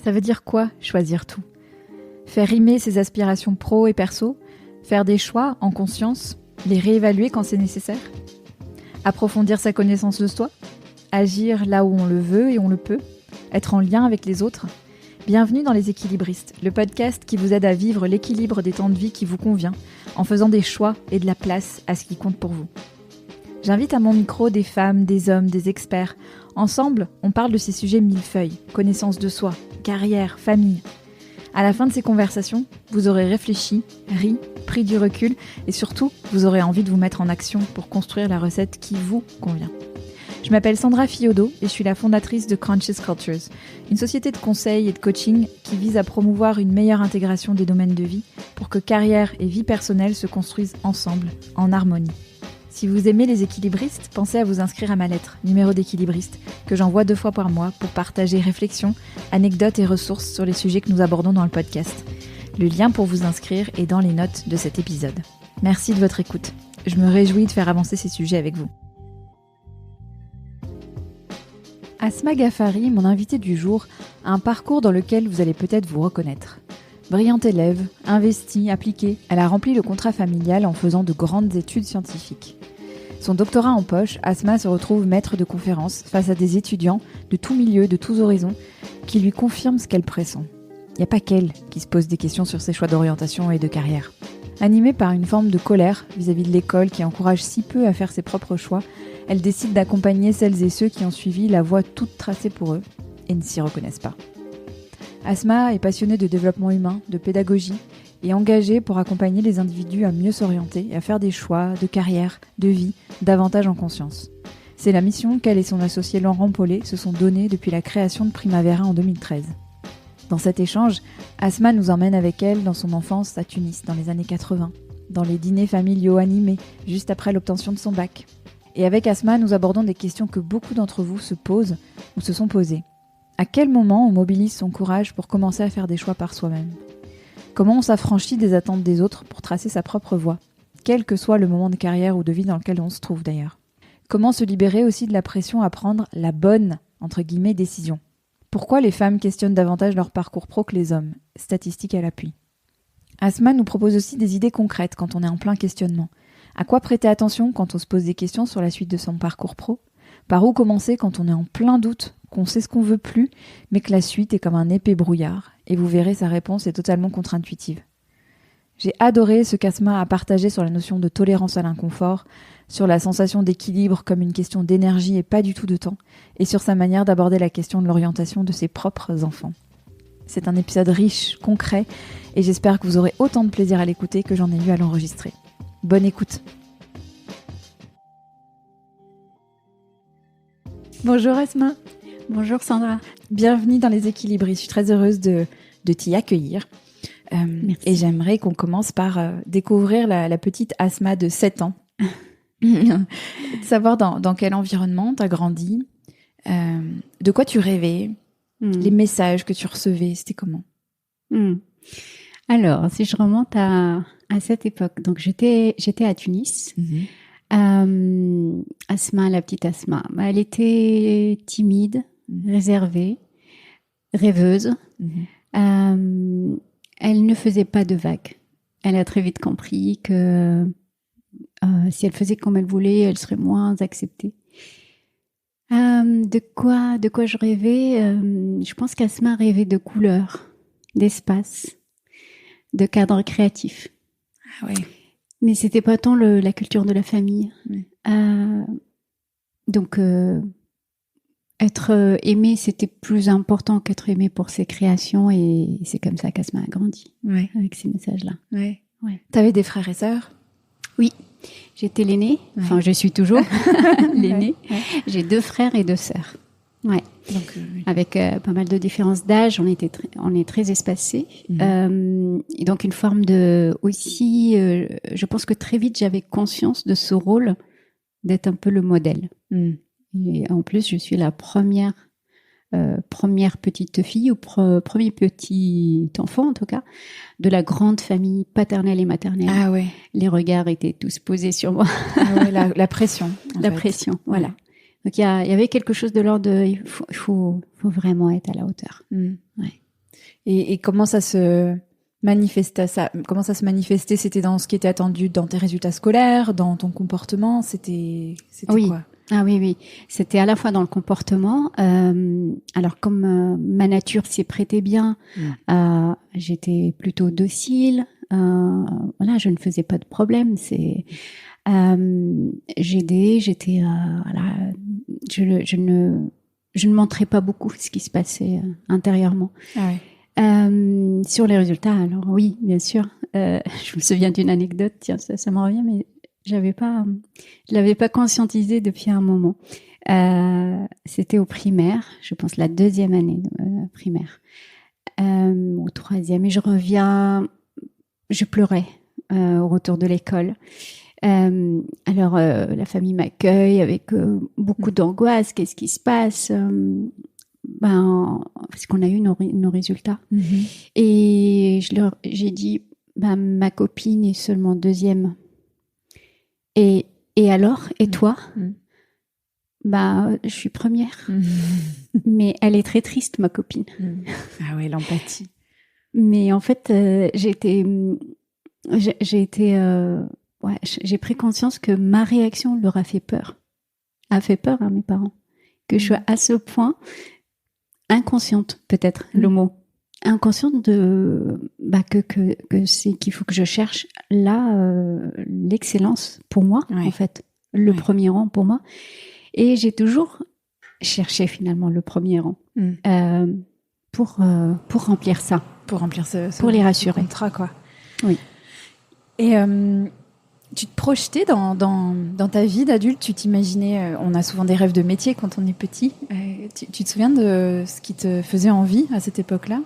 Ça veut dire quoi, choisir tout ? Faire rimer ses aspirations pro et perso ? Faire des choix en conscience ? Les réévaluer quand c'est nécessaire ? Approfondir sa connaissance de soi ? Agir là où on le veut et on le peut ? Être en lien avec les autres ? Bienvenue dans Les Équilibristes, le podcast qui vous aide à vivre l'équilibre des temps de vie qui vous convient, en faisant des choix et de la place à ce qui compte pour vous. J'invite à mon micro des femmes, des hommes, des experts. Ensemble, on parle de ces sujets millefeuilles, connaissance de soi, carrière, famille. À la fin de ces conversations, vous aurez réfléchi, ri, pris du recul et surtout, vous aurez envie de vous mettre en action pour construire la recette qui vous convient. Je m'appelle Sandra Fiodo et je suis la fondatrice de Conscious Cultures, une société de conseil et de coaching qui vise à promouvoir une meilleure intégration des domaines de vie pour que carrière et vie personnelle se construisent ensemble, en harmonie. Si vous aimez les équilibristes, pensez à vous inscrire à ma lettre, numéro d'équilibriste, que j'envoie 2 fois par mois pour partager réflexions, anecdotes et ressources sur les sujets que nous abordons dans le podcast. Le lien pour vous inscrire est dans les notes de cet épisode. Merci de votre écoute. Je me réjouis de faire avancer ces sujets avec vous. Asma Ghaffari, mon invitée du jour, a un parcours dans lequel vous allez peut-être vous reconnaître. Brillante élève, investie, appliquée, elle a rempli le contrat familial en faisant de grandes études scientifiques. Son doctorat en poche, Asma se retrouve maître de conférences face à des étudiants de tous milieux, de tous horizons, qui lui confirment ce qu'elle pressent. Il n'y a pas qu'elle qui se pose des questions sur ses choix d'orientation et de carrière. Animée par une forme de colère vis-à-vis de l'école qui encourage si peu à faire ses propres choix, elle décide d'accompagner celles et ceux qui ont suivi la voie toute tracée pour eux et ne s'y reconnaissent pas. Asma est passionnée de développement humain, de pédagogie et engagée pour accompagner les individus à mieux s'orienter et à faire des choix de carrière, de vie, davantage en conscience. C'est la mission qu'elle et son associé Laurent Paulet se sont donnée depuis la création de Primavera en 2013. Dans cet échange, Asma nous emmène avec elle dans son enfance à Tunis dans les années 80, dans les dîners familiaux animés juste après l'obtention de son bac. Et avec Asma, nous abordons des questions que beaucoup d'entre vous se posent ou se sont posées. À quel moment on mobilise son courage pour commencer à faire des choix par soi-même ? Comment on s'affranchit des attentes des autres pour tracer sa propre voie, quel que soit le moment de carrière ou de vie dans lequel on se trouve d'ailleurs ? Comment se libérer aussi de la pression à prendre la bonne, entre guillemets, décision ? Pourquoi les femmes questionnent davantage leur parcours pro que les hommes ? Statistiques à l'appui. Asma nous propose aussi des idées concrètes quand on est en plein questionnement. À quoi prêter attention quand on se pose des questions sur la suite de son parcours pro ? Par où commencer quand on est en plein doute, qu'on sait ce qu'on veut plus, mais que la suite est comme un épais brouillard ? Et vous verrez, sa réponse est totalement contre-intuitive. J'ai adoré ce qu'Asma a partagé sur la notion de tolérance à l'inconfort, sur la sensation d'équilibre comme une question d'énergie et pas du tout de temps, et sur sa manière d'aborder la question de l'orientation de ses propres enfants. C'est un épisode riche, concret, et j'espère que vous aurez autant de plaisir à l'écouter que j'en ai eu à l'enregistrer. Bonne écoute. Bonjour Asma. Bonjour Sandra. Bienvenue dans Les Équilibristes. Je suis très heureuse de t'y accueillir. Et j'aimerais qu'on commence par découvrir la petite Asma de 7 ans. Savoir dans quel environnement tu as grandi, de quoi tu rêvais, les messages que tu recevais, c'était comment ? Alors, si je remonte à cette époque, donc j'étais à Tunis. Asma, la petite Asma, elle était timide, réservée, rêveuse. Elle ne faisait pas de vagues. Elle a très vite compris que si elle faisait comme elle voulait, elle serait moins acceptée. De quoi je rêvais ? Je pense qu'Asma rêvait de couleurs, d'espace, de cadres créatifs. Ah ouais. Mais c'était pas tant la culture de la famille. Donc, être aimé, c'était plus important qu'être aimé pour ses créations, et c'est comme ça qu'Asma a grandi, avec ces messages-là. Ouais. T'avais des frères et sœurs ? Oui, j'étais l'aînée, enfin je suis toujours l'aînée. J'ai 2 frères et 2 sœurs. Ouais. Donc, avec pas mal de différences d'âge, on est très espacés. Et donc une forme de aussi, je pense que très vite j'avais conscience de ce rôle d'être un peu le modèle. Et en plus, je suis la première petite fille ou premier petit enfant en tout cas de la grande famille paternelle et maternelle. Ah ouais. Les regards étaient tous posés sur moi. Ah ouais, la pression. La pression, voilà. Donc il y avait quelque chose de l'ordre de il faut vraiment être à la hauteur. Ouais. Et comment ça se manifestait C'était dans ce qui était attendu dans tes résultats scolaires, dans ton comportement? C'était oui. Quoi? Ah oui. C'était à la fois dans le comportement. Alors comme ma nature s'y prêtait bien, j'étais plutôt docile. Voilà, je ne faisais pas de problème. J'aidais, j'étais voilà, je ne montrais pas beaucoup ce qui se passait intérieurement. Ah ouais. Sur les résultats, alors oui, bien sûr. Je me souviens d'une anecdote, tiens, ça me revient, mais je l'avais pas conscientisé depuis un moment. C'était au primaire, je pense la 2e année de primaire, ou 3e, et je pleurais au retour de l'école. Alors la famille m'accueille avec beaucoup d'angoisse. Qu'est-ce qui se passe? Parce qu'on a eu nos résultats. Et j'ai dit, ma copine est seulement 2e. Et alors? Et toi? Je suis 1re. Mais elle est très triste, ma copine. Ah ouais, l'empathie. Mais en fait, j'ai pris conscience que ma réaction leur a fait peur à mes parents. Que je sois à ce point inconsciente, peut-être, le mot. Inconsciente que c'est qu'il faut que je cherche là l'excellence pour moi, en fait. Le premier rang pour moi. Et j'ai toujours cherché finalement le premier rang pour remplir ça. Pour remplir pour les rassurer. Contrat, quoi. Oui. Et tu te projetais dans ta vie d'adulte, tu t'imaginais, on a souvent des rêves de métier quand on est petit. Tu te souviens de ce qui te faisait envie à cette époque-là?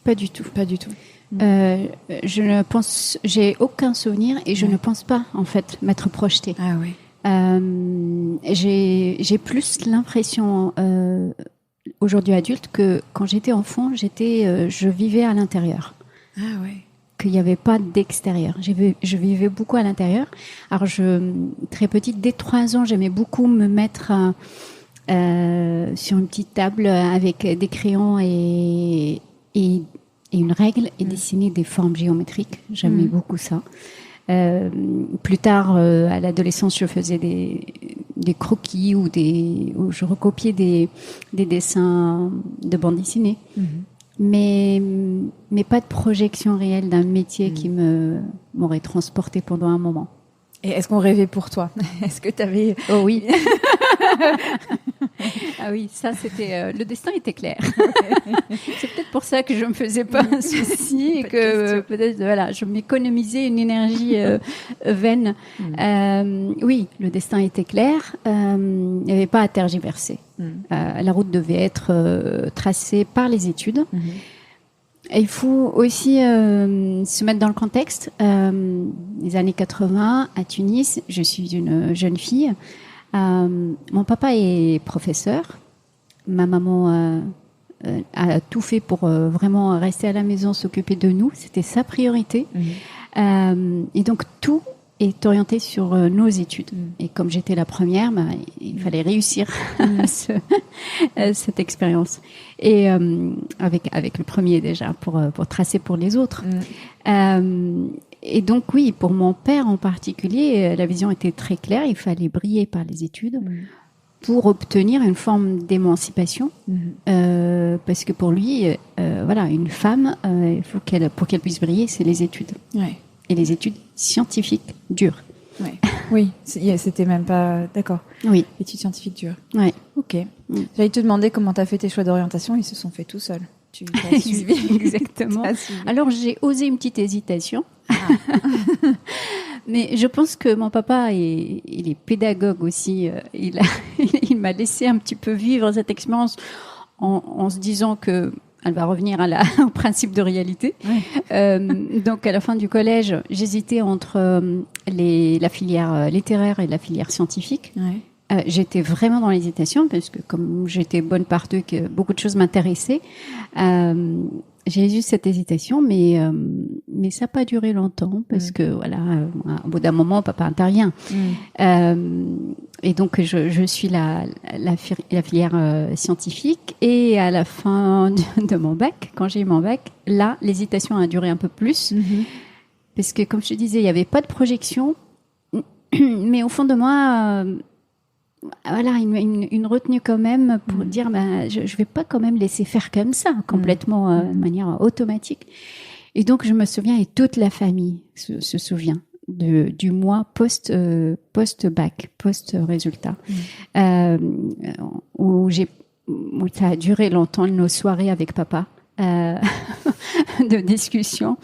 Pas du tout. Pas du tout. J'ai aucun souvenir et je ne pense pas, en fait, m'être projetée. Ah ouais. J'ai plus l'impression, aujourd'hui adulte, que quand j'étais enfant, je vivais à l'intérieur. Ah ouais. Qu'il n'y avait pas d'extérieur. Je vivais beaucoup à l'intérieur. Alors, très petite, dès 3 ans, j'aimais beaucoup me mettre sur une petite table avec des crayons et une règle et dessiner des formes géométriques. J'aimais beaucoup ça. Plus tard, à l'adolescence, je faisais des croquis ou je recopiais des dessins de bande dessinée. Mais pas de projection réelle d'un métier qui m'aurait transportée pendant un moment. Et est-ce qu'on rêvait pour toi? Est-ce que tu avais... Oh oui. Ah oui, ça c'était... le destin était clair. C'est peut-être pour ça que je ne me faisais pas un souci et que peut-être voilà, je m'économisais une énergie vaine. Oui, le destin était clair. Il n'y avait pas à tergiverser. La route devait être tracée par les études. Et il faut aussi se mettre dans le contexte. Les années 80, à Tunis, je suis une jeune fille. Mon papa est professeur. Ma maman a tout fait pour vraiment rester à la maison, s'occuper de nous. C'était sa priorité. Et donc, tout est orienté sur nos études. Et comme j'étais la première, il fallait réussir cette expérience. Et avec le premier déjà, pour tracer pour les autres. Et donc oui, pour mon père en particulier, la vision était très claire. Il fallait briller par les études pour obtenir une forme d'émancipation. Parce que pour lui, voilà, une femme, il faut pour qu'elle puisse briller, c'est les études. Ouais. Et les études scientifiques dures. Ouais. Oui, c'était même pas... D'accord. Oui. Études scientifiques dures. Oui. Ok. J'allais te demander comment tu as fait tes choix d'orientation. Ils se sont faits tout seuls. Tu as suivi. Exactement. Alors, j'ai osé une petite hésitation. Mais je pense que mon papa, il est pédagogue aussi. Il m'a laissé un petit peu vivre cette expérience en se disant que elle va revenir au principe de réalité. Donc, à la fin du collège, j'hésitais entre la filière littéraire et la filière scientifique. J'étais vraiment dans l'hésitation parce que comme j'étais bonne parteuse, que beaucoup de choses m'intéressaient. j'ai eu cette hésitation, mais ça n'a pas duré longtemps parce que voilà, au bout d'un moment, papa intervient. Et donc je suis la filière scientifique, et à la fin de mon bac, quand j'ai eu mon bac, là, l'hésitation a duré un peu plus parce que, comme je te disais, il n'y avait pas de projection, mais au fond de moi. Voilà, une retenue quand même pour dire je vais pas quand même laisser faire comme ça complètement de manière automatique. Et donc je me souviens, et toute la famille se souvient du mois post bac, post résultat, où ça a duré longtemps, nos soirées avec papa de discussions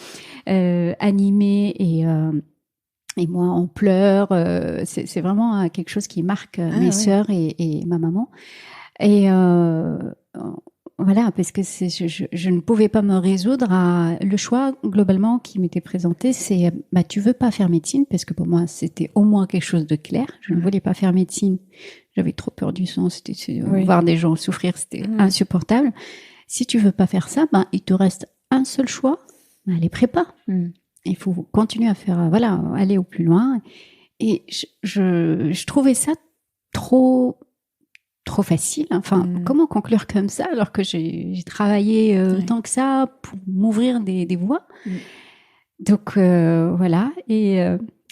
animées, et moi en pleurs. C'est vraiment quelque chose qui marque mes sœurs et ma maman. Et voilà, parce que je ne pouvais pas me résoudre à le choix globalement qui m'était présenté. C'est tu veux pas faire médecine, parce que pour moi c'était au moins quelque chose de clair. Je ne voulais pas faire médecine. J'avais trop peur du sang. Voir des gens souffrir, c'était insupportable. Si tu veux pas faire ça, il te reste un seul choix, les prépas. Il faut continuer à faire, aller au plus loin. Et je trouvais ça trop facile. Enfin, comment conclure comme ça alors que j'ai travaillé tant que ça pour m'ouvrir des voies. Donc voilà. Et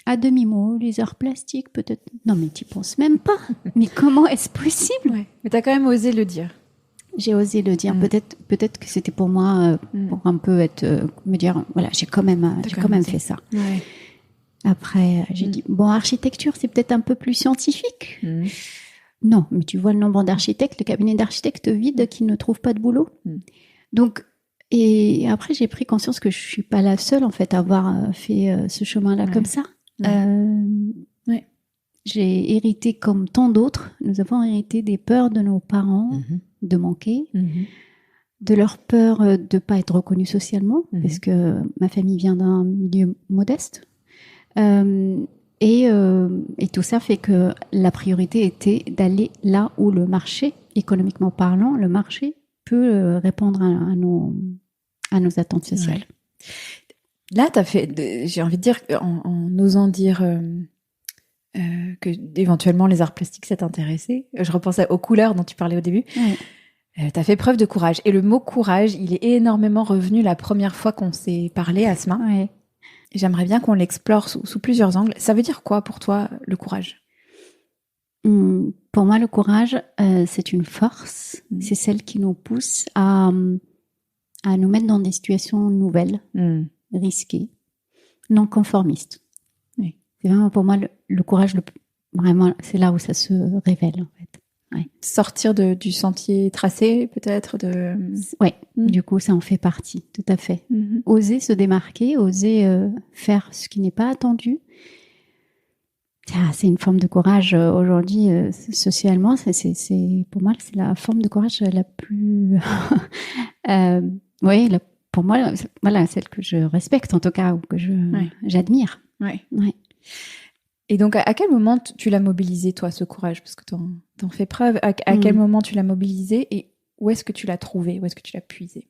à demi-mot, les arts plastiques, peut-être. Non, mais tu penses même pas. Mais comment est-ce possible? Mais t'as quand même osé le dire. J'ai osé le dire. Peut-être que c'était pour moi, pour un peu me dire, voilà, j'ai quand même fait ça. Ouais. Après, j'ai dit, architecture, c'est peut-être un peu plus scientifique. Non, mais tu vois le nombre d'architectes, le cabinet d'architectes vide qui ne trouvent pas de boulot. Donc, et après, j'ai pris conscience que je suis pas la seule, en fait, à avoir fait ce chemin-là comme ça. J'ai hérité, comme tant d'autres, nous avons hérité des peurs de nos parents, de manquer, de leur peur de pas être reconnus socialement, parce que ma famille vient d'un milieu modeste. Et tout ça fait que la priorité était d'aller là où le marché, économiquement parlant, le marché peut répondre à nos attentes sociales. Là, t'as fait, j'ai envie de dire, en osant dire que éventuellement les arts plastiques ça t'intéressait. Je repensais aux couleurs dont tu parlais au début. T'as fait preuve de courage. Et le mot courage, il est énormément revenu la première fois qu'on s'est parlé, Asma. J'aimerais bien qu'on l'explore sous plusieurs angles. Ça veut dire quoi pour toi, le courage? Pour moi, le courage, c'est une force. C'est celle qui nous pousse à nous mettre dans des situations nouvelles, risquées, non conformistes. C'est vraiment pour moi le courage, vraiment, c'est là où ça se révèle, en fait. Sortir du sentier tracé, peut-être du coup, ça en fait partie, tout à fait. Oser se démarquer, oser faire ce qui n'est pas attendu. C'est une forme de courage aujourd'hui, socialement. Pour moi, c'est la forme de courage la plus... pour moi, voilà, celle que je respecte, en tout cas, ou que j'admire. Et donc, à quel moment tu l'as mobilisé, toi, ce courage? Parce que t'en fais preuve. À quel moment tu l'as mobilisé et où est-ce que tu l'as trouvé? Où est-ce que tu l'as puisé?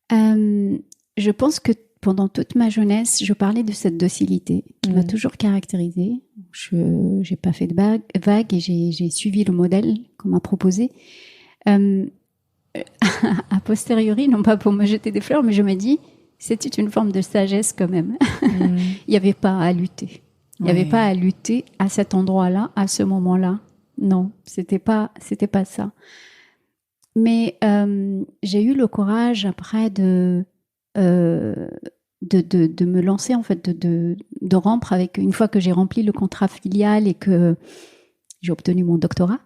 Je pense que pendant toute ma jeunesse, je parlais de cette docilité qui m'a toujours caractérisée. Je n'ai pas fait de vague et j'ai suivi le modèle qu'on m'a proposé. A posteriori, non pas pour me jeter des fleurs, mais je me dis, c'était une forme de sagesse quand même. Il n'y avait pas à lutter. Il n'y avait pas à lutter à cet endroit-là, à ce moment-là. Non, c'était pas ça. Mais j'ai eu le courage après de me lancer, en fait, de rompre avec, une fois que j'ai rempli le contrat filial et que j'ai obtenu mon doctorat,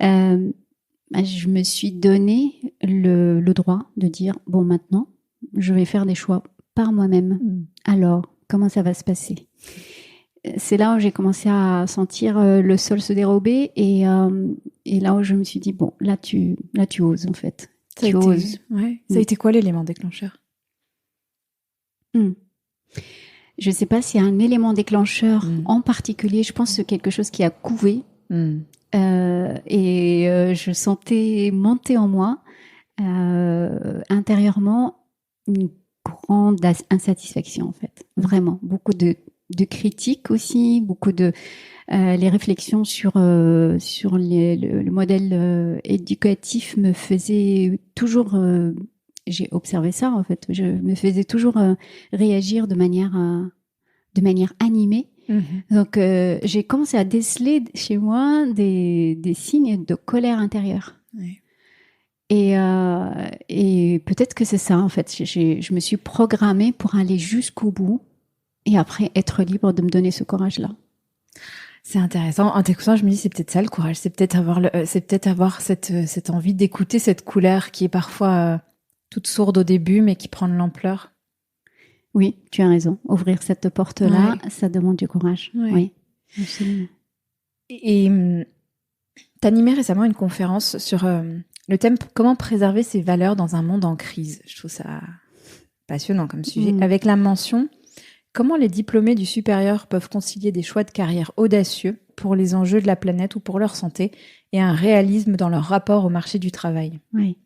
je me suis donné le droit de dire, bon, maintenant, je vais faire des choix par moi-même. Alors, comment ça va se passer? C'est là où j'ai commencé à sentir le sol se dérober et là où je me suis dit, bon, là tu oses, en fait. Ça a été quoi l'élément déclencheur? Je ne sais pas s'il y a un élément déclencheur en particulier. Je pense que c'est quelque chose qui a couvé. Et je sentais monter en moi intérieurement une grande insatisfaction en fait, vraiment beaucoup de critiques aussi, beaucoup de les réflexions sur le modèle éducatif me faisaient toujours j'ai observé ça en fait, je me faisais toujours réagir de manière animée. Donc j'ai commencé à déceler chez moi des signes de colère intérieure. Oui. Et peut-être que c'est ça en fait, je me suis programmée pour aller jusqu'au bout et après être libre de me donner ce courage-là. C'est intéressant. En t'écoutant, je me dis, c'est peut-être ça le courage. C'est peut-être avoir cette envie d'écouter cette colère qui est parfois toute sourde au début, mais qui prend de l'ampleur. Oui, tu as raison. Ouvrir cette porte-là, ça demande du courage. Oui, absolument. Et t'animais récemment une conférence sur le thème « Comment préserver ses valeurs dans un monde en crise ». Je trouve ça passionnant comme sujet. Avec la mention « Comment les diplômés du supérieur peuvent concilier des choix de carrière audacieux pour les enjeux de la planète ou pour leur santé et un réalisme dans leur rapport au marché du travail ». Oui.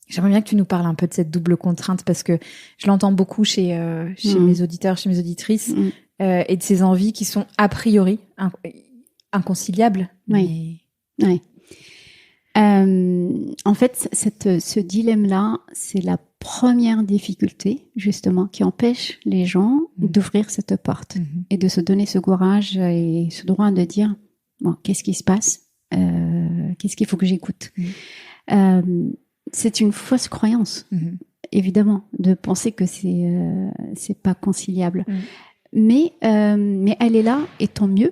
J'aimerais bien que tu nous parles un peu de cette double contrainte parce que je l'entends beaucoup chez mes auditeurs, chez mes auditrices et de ces envies qui sont a priori inconciliables. Oui. Oui. En fait, ce dilemme-là, c'est la première difficulté, justement, qui empêche les gens d'ouvrir cette porte et de se donner ce courage et ce droit de dire, bon, qu'est-ce qui se passe? Qu'est-ce qu'il faut que j'écoute? C'est une fausse croyance, évidemment, de penser que c'est pas conciliable. Mais elle est là, et tant mieux,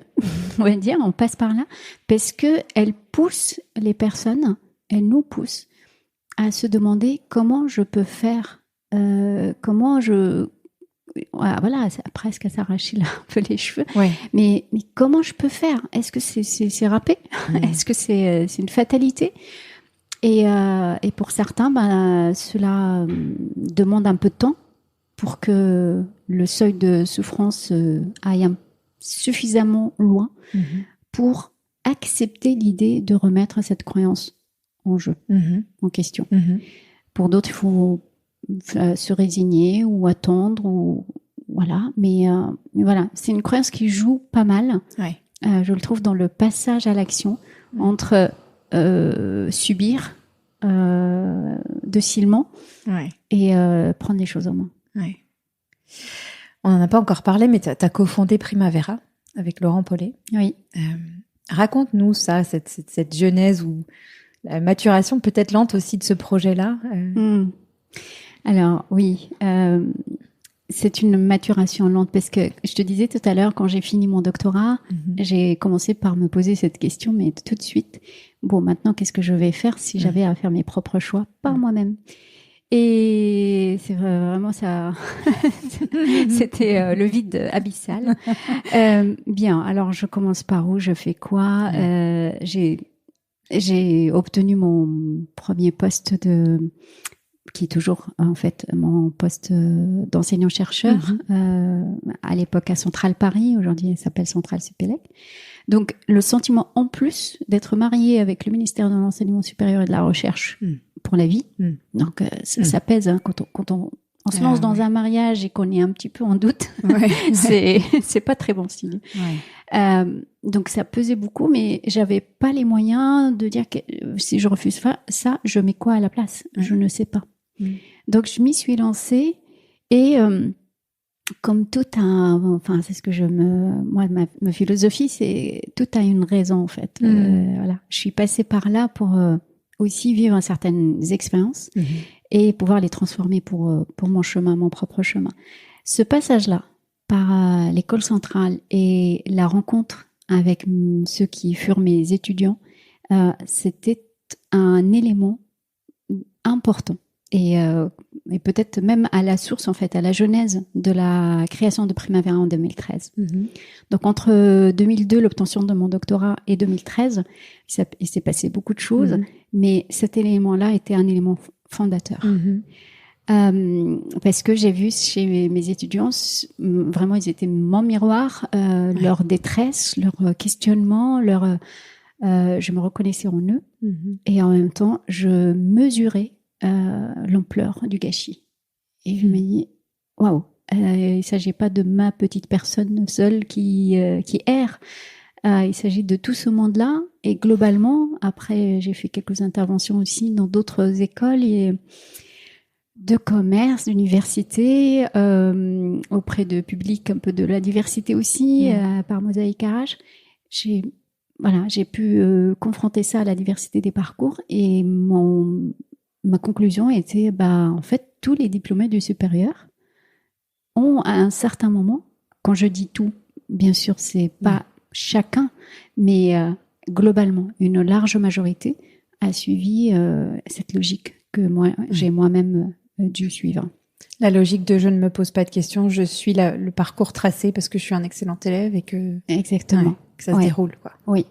on va dire, on passe par là, parce que elle pousse les personnes, elle nous pousse à se demander comment je peux faire, voilà, presque à s'arracher là, un peu les cheveux, mais comment je peux faire? Est-ce que c'est râpé? Est-ce que c'est une fatalité? Et pour certains, cela demande un peu de temps pour que le seuil de souffrance aille suffisamment loin pour accepter l'idée de remettre cette croyance en jeu, en question. Pour d'autres, il faut se résigner ou attendre, ou voilà. Mais voilà, c'est une croyance qui joue pas mal. Je le trouve dans le passage à l'action entre subir docilement et prendre les choses en main. On n'en a pas encore parlé, mais tu as cofondé Primavera avec Laurent Paulet. Oui. Raconte-nous ça, cette genèse ou la maturation peut-être lente aussi de ce projet-là. Alors oui, c'est une maturation lente parce que je te disais tout à l'heure, quand j'ai fini mon doctorat, j'ai commencé par me poser cette question, mais tout de suite, bon, maintenant, qu'est-ce que je vais faire si j'avais à faire mes propres choix par moi-même? Et c'est vraiment ça, c'était le vide abyssal. Bien, alors je commence par où? Je fais quoi? J'ai obtenu mon premier poste qui est toujours en fait mon poste d'enseignant-chercheur à l'époque à Centrale Paris, aujourd'hui elle s'appelle Centrale Supélec. Donc le sentiment en plus d'être mariée avec le ministère de l'Enseignement supérieur et de la Recherche pour la vie, donc ça pèse hein, quand on se lance dans un mariage et qu'on est un petit peu en doute, c'est pas très bon signe. Donc ça pesait beaucoup, mais j'avais pas les moyens de dire que si je refuse ça, je mets quoi à la place? Je ne sais pas. Donc je m'y suis lancée et comme tout enfin c'est ce que moi ma philosophie, c'est tout a une raison en fait. Voilà, je suis passée par là pour aussi vivre certaines expériences et pouvoir les transformer pour mon chemin, mon propre chemin. Ce passage-là par l'école centrale et la rencontre avec ceux qui furent mes étudiants, c'était un élément important. Et peut-être même à la source, en fait, à la genèse de la création de Primavera en 2013. Donc, entre 2002, l'obtention de mon doctorat, et 2013, il s'est passé beaucoup de choses, mais cet élément-là était un élément fondateur. Parce que j'ai vu chez mes étudiants, vraiment, ils étaient mon miroir, leur détresse, leur questionnement, je me reconnaissais en eux, et en même temps, je mesurais l'ampleur du gâchis. Et je me dis, waouh, il ne s'agit pas de ma petite personne seule qui erre. Il s'agit de tout ce monde-là. Et globalement, après, j'ai fait quelques interventions aussi dans d'autres écoles de commerce, d'université, auprès de publics un peu de la diversité aussi, par Mosaïque Arrache. J'ai pu confronter ça à la diversité des parcours. Et ma conclusion était, en fait, tous les diplômés du supérieur ont à un certain moment, quand je dis tout, bien sûr, c'est pas chacun, mais globalement, une large majorité a suivi cette logique que j'ai moi-même dû suivre. La logique de je ne me pose pas de questions, je suis le parcours tracé parce que je suis un excellent élève et que exactement que ça se déroule, quoi. Oui.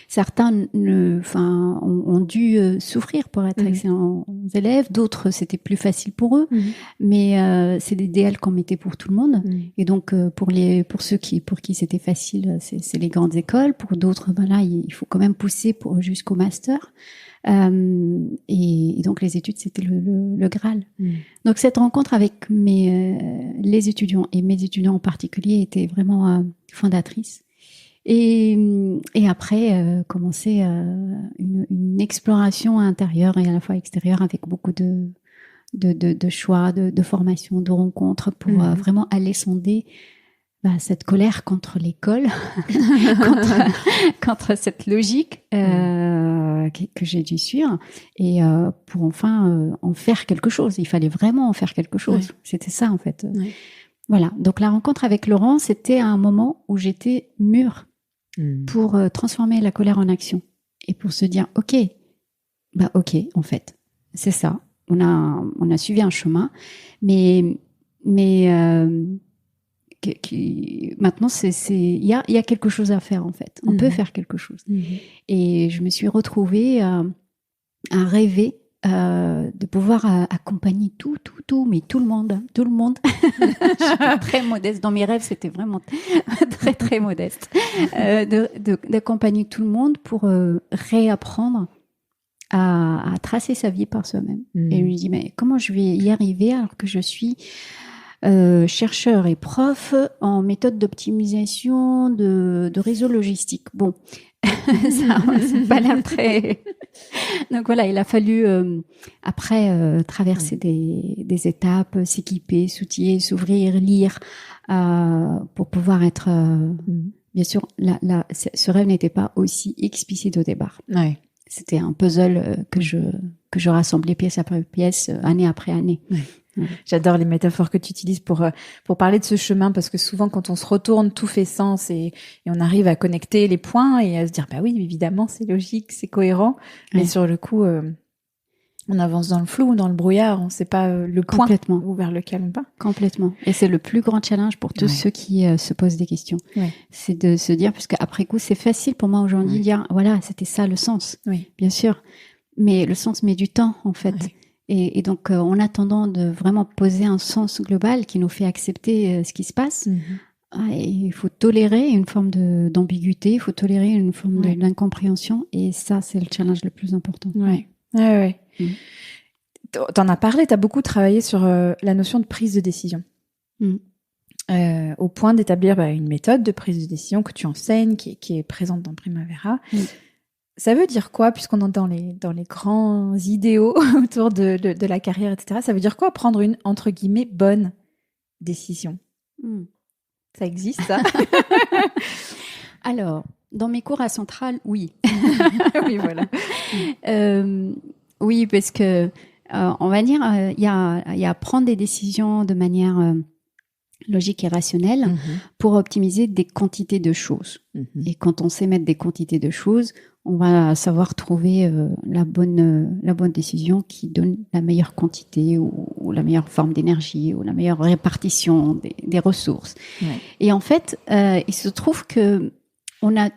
Certains ont dû souffrir pour être excellents élèves, d'autres c'était plus facile pour eux, mais c'est l'idéal qu'on mettait pour tout le monde. Et donc pour ceux pour qui c'était facile, c'est les grandes écoles. Pour d'autres, il faut quand même pousser jusqu'au master. Et donc les études c'était le Graal. Donc cette rencontre avec les étudiants et mes étudiants en particulier était vraiment fondatrice. Et après, commencer une exploration intérieure et à la fois extérieure avec beaucoup de choix, de formation, de rencontres pour vraiment aller sonder cette colère contre l'école, contre cette logique que j'ai dû suivre et pour enfin en faire quelque chose. Il fallait vraiment en faire quelque chose. C'était ça en fait. Voilà. Donc la rencontre avec Laurent, c'était à un moment où j'étais mûre pour transformer la colère en action et pour se dire ok, en fait, c'est ça. On a suivi un chemin, mais maintenant il y a quelque chose à faire en fait. On peut faire quelque chose. Et je me suis retrouvée à rêver de pouvoir accompagner tout, mais tout le monde. Je suis très modeste. Dans mes rêves, c'était vraiment très, très modeste. D'accompagner tout le monde pour réapprendre à tracer sa vie par soi-même. Et je me dis, mais comment je vais y arriver alors que je suis chercheur et prof en méthode d'optimisation de réseau logistique. Bon, ça pas l'air très... Donc voilà, il a fallu après traverser des étapes, s'équiper, s'outiller, s'ouvrir, lire pour pouvoir être... Bien sûr, ce rêve n'était pas aussi explicite au départ. Ouais. C'était un puzzle que je rassemblais pièce après pièce, année après année. Ouais. J'adore les métaphores que tu utilises pour parler de ce chemin parce que souvent quand on se retourne tout fait sens et on arrive à connecter les points et à se dire bah oui évidemment c'est logique, c'est cohérent, mais sur le coup on avance dans le flou, dans le brouillard, on sait pas le point vers lequel on va. Complètement. Et c'est le plus grand challenge pour tous ceux qui se posent des questions. C'est de se dire, parce qu'après coup c'est facile pour moi aujourd'hui de dire voilà c'était ça le sens, bien sûr, mais le sens met du temps en fait. Et donc, en attendant de vraiment poser un sens global qui nous fait accepter ce qui se passe, il faut tolérer une forme d'ambiguïté, il faut tolérer une forme d'incompréhension. Et ça, c'est le challenge le plus important. T'en as parlé, t'as beaucoup travaillé sur la notion de prise de décision. Au point d'établir une méthode de prise de décision que tu enseignes, qui est présente dans Primavera. Ça veut dire quoi, puisqu'on est dans les grands idéaux autour de la carrière, etc. Ça veut dire quoi prendre une, entre guillemets, bonne décision? Ça existe, ça? Alors, dans mes cours à Centrale, oui. Oui, voilà. Oui, parce que, on va dire, il y a prendre des décisions de manière logique et rationnelle pour optimiser des quantités de choses. Et quand on sait mettre des quantités de choses, on va savoir trouver la bonne décision qui donne la meilleure quantité ou la meilleure forme d'énergie ou la meilleure répartition des ressources. Et en fait, il se trouve que on a,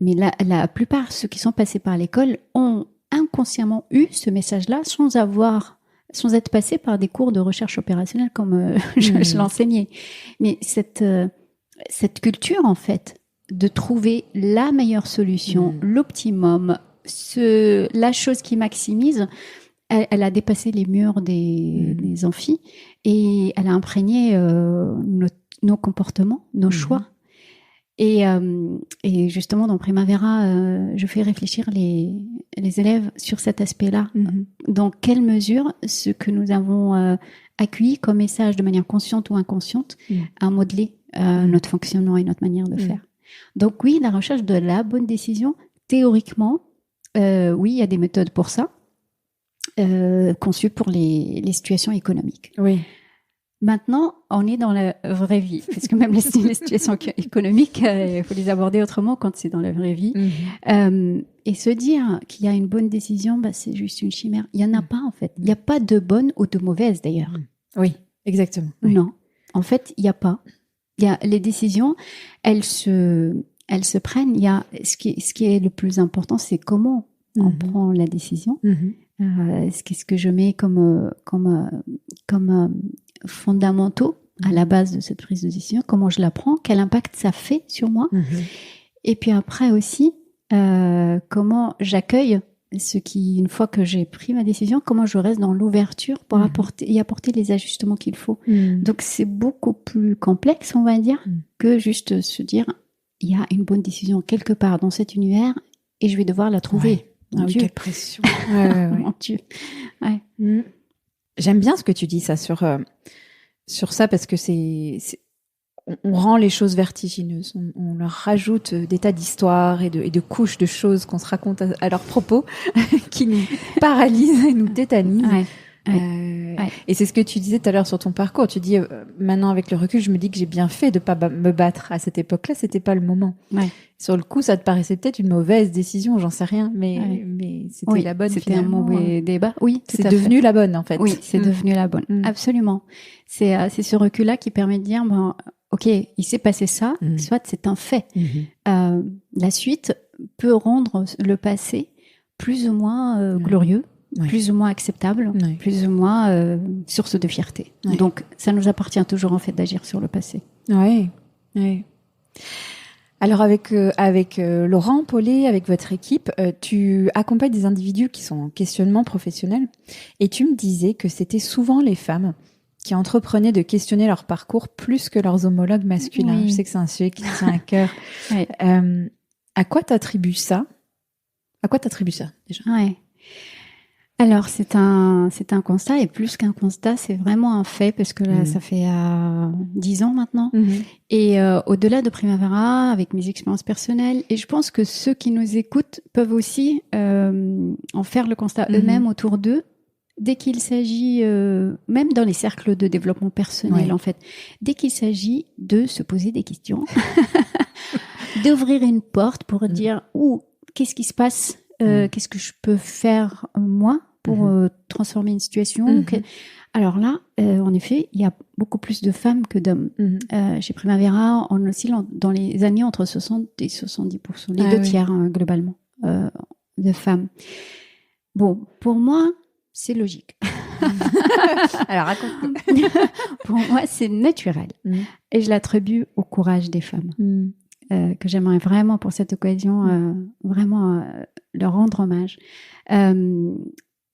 mais la plupart ceux qui sont passés par l'école ont inconsciemment eu ce message-là sans être passés par des cours de recherche opérationnelle comme je l'enseignais. Mais cette culture, en fait, de trouver la meilleure solution, l'optimum, la chose qui maximise, elle a dépassé les murs des amphis et elle a imprégné nos comportements, nos choix. Et justement, dans Primavera, je fais réfléchir les élèves sur cet aspect-là. Dans quelle mesure ce que nous avons accueilli comme message de manière consciente ou inconsciente a modelé notre fonctionnement et notre manière de faire. Donc oui, la recherche de la bonne décision, théoriquement, oui, il y a des méthodes pour ça, conçues pour les situations économiques. Oui. Maintenant, on est dans la vraie vie, parce que même les situations économiques, il faut les aborder autrement quand c'est dans la vraie vie. Et se dire qu'il y a une bonne décision, c'est juste une chimère. Il n'y en a pas, en fait. Il n'y a pas de bonne ou de mauvaise, d'ailleurs. Oui, exactement. Oui. Non, en fait, il n'y a pas. Il y a les décisions, elles se prennent. Il y a ce qui est le plus important, c'est comment on prend la décision. Qu'est-ce que je mets comme fondamentaux à la base de cette prise de décision, comment je la prends, quel impact ça fait sur moi, et puis après aussi comment j'accueille ce qui, une fois que j'ai pris ma décision, comment je reste dans l'ouverture pour apporter les ajustements qu'il faut. Donc c'est beaucoup plus complexe, on va dire, que juste se dire il y a une bonne décision quelque part dans cet univers et je vais devoir la trouver. Mon Dieu, quelle pression. Mon Dieu. J'aime bien ce que tu dis ça sur ça parce que on rend les choses vertigineuses. On leur rajoute des tas d'histoires et de couches de choses qu'on se raconte à leur propos qui nous paralysent et nous tétanisent. Et c'est ce que tu disais tout à l'heure sur ton parcours. Tu dis maintenant avec le recul, je me dis que j'ai bien fait de pas me battre à cette époque-là. C'était pas le moment. Sur le coup, ça te paraissait peut-être une mauvaise décision, j'en sais rien, mais c'était la bonne. C'était un mauvais débat. Oui, c'est devenu la bonne en fait. Oui, c'est devenu la bonne. Absolument. C'est ce recul-là qui permet de dire ok, il s'est passé ça, soit c'est un fait. La suite peut rendre le passé plus ou moins glorieux. Plus ou moins acceptable, plus ou moins source de fierté. Donc, ça nous appartient toujours en fait d'agir sur le passé. Oui. Alors avec Laurent Paulet, avec votre équipe, tu accompagnes des individus qui sont en questionnement professionnel et tu me disais que c'était souvent les femmes qui entreprenaient de questionner leur parcours plus que leurs homologues masculins. Je sais que c'est un sujet qui te tient à cœur. À quoi t'attribues ça déjà? Alors, c'est un constat, et plus qu'un constat, c'est vraiment un fait, parce que là, ça fait 10 ans maintenant. Et au-delà de Primavera, avec mes expériences personnelles, et je pense que ceux qui nous écoutent peuvent aussi en faire le constat eux-mêmes autour d'eux, dès qu'il s'agit, même dans les cercles de développement personnel, en fait, dès qu'il s'agit de se poser des questions, d'ouvrir une porte pour dire « qu'est-ce qui se passe ?» qu'est-ce que je peux faire moi pour transformer une situation Alors là, en effet, il y a beaucoup plus de femmes que d'hommes. Chez Primavera, on oscille dans les années entre 60 et 70%, les deux tiers globalement de femmes. Bon, pour moi, c'est logique. Alors raconte-nous. Pour moi, c'est naturel. Et je l'attribue au courage des femmes. Que j'aimerais vraiment pour cette occasion leur rendre hommage.